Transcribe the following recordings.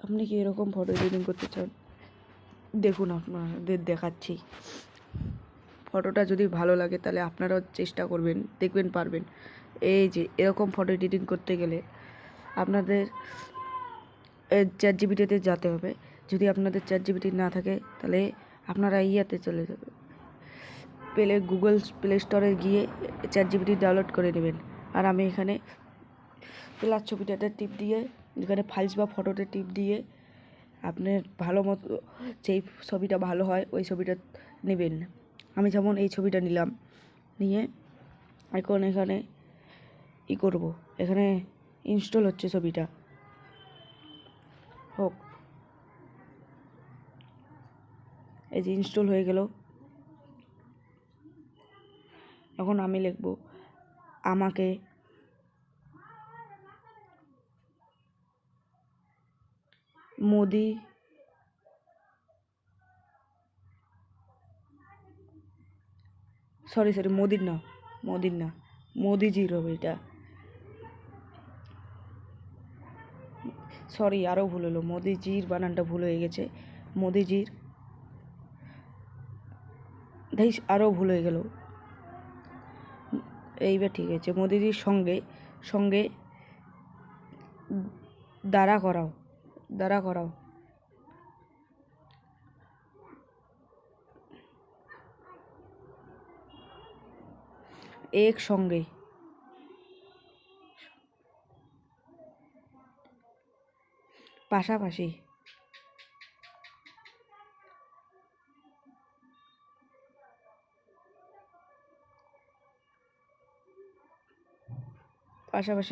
আপনি কি এরকম ফটো এডিটিং করতে চান? দেখুন আপনাদের দেখাচ্ছি। ফটোটা যদি ভালো লাগে তাহলে আপনারাও চেষ্টা করবেন, দেখবেন পারবেন। এই যে এরকম ফটো এডিটিং করতে গেলে আপনাদের ChatGPT-তে যেতে হবে। যদি আপনাদের ChatGPT না থাকে তাহলে আপনারা ইয়াতে চলে যাবেন, গুগল প্লে স্টোরে গিয়ে ChatGPT ডাউনলোড করে নেবেন। আর আমি এখানে প্লাস ছবিটাতে টিপ দিয়ে, এখানে ফাইলস বা ফটোতে টিপ দিয়ে আপনার ভালো মতো যেই ছবিটা ভালো হয় ওই ছবিটা নেবেন। আমি যেমন এই ছবিটা নিলাম, নিয়ে এখন এখানে করব, এখানে ইনস্টল হচ্ছে ছবিটা, হোক। এই যে ইনস্টল হয়ে গেল। এখন আমি লিখব আমাকে মোদি মোদির না মোদিজির হবে এটা। সরি, আরও ভুল হলো, মোদিজির বানানটা ভুল হয়ে গেছে। মোদিজির, আরও ভুল হয়ে গেল। এইবার ঠিক আছে। মোদিজির সঙ্গে দাঁড়া করাও একসঙ্গে, পাশাপাশি,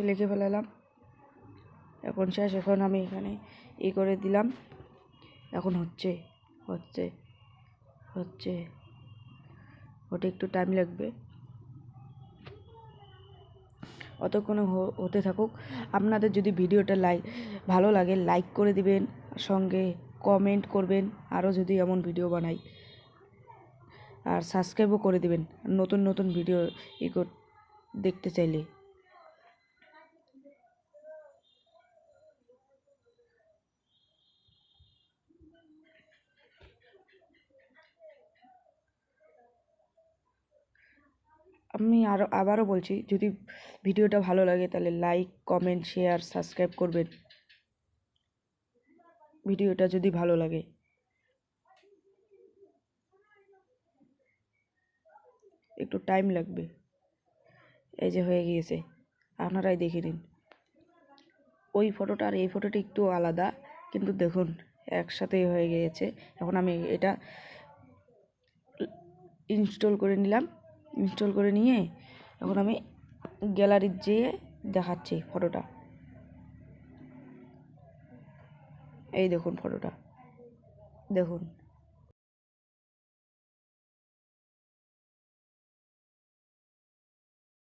লিখে ফেলালাম। এখন শেষ। এখন আমি এখানে করে দিলাম। এখন হচ্ছে ওটা একটু টাইম লাগবে, অতক্ষণে হতে থাকুক। আপনাদের যদি ভিডিওটা ভালো লাগে লাইক করে দিবেন, সঙ্গে কমেন্ট করবেন আরও যদি এমন ভিডিও বানাই, আর সাবস্ক্রাইবও করে দিবেন নতুন ভিডিও দেখতে চাইলে। আমি আবারও বলছি, যদি ভিডিওটা ভালো লাগে তাহলে লাইক, কমেন্ট, শেয়ার, সাবস্ক্রাইব করবেন। ভিডিওটা যদি ভালো লাগে, একটু টাইম লাগবে। এই যে হয়ে গিয়েছে, আপনারাই দেখে নিন। ওই ফটোটা আর এই ফটোটা একটু আলাদা, কিন্তু দেখুন একসাথেই হয়ে গিয়েছে। এখন আমি এটা ইনস্টল করে নিলাম। ইনস্টল করে নিয়ে এখন আমি গ্যালারির যেয়ে দেখাচ্ছি ফটোটা। এই দেখুন ফটোটা, দেখুন।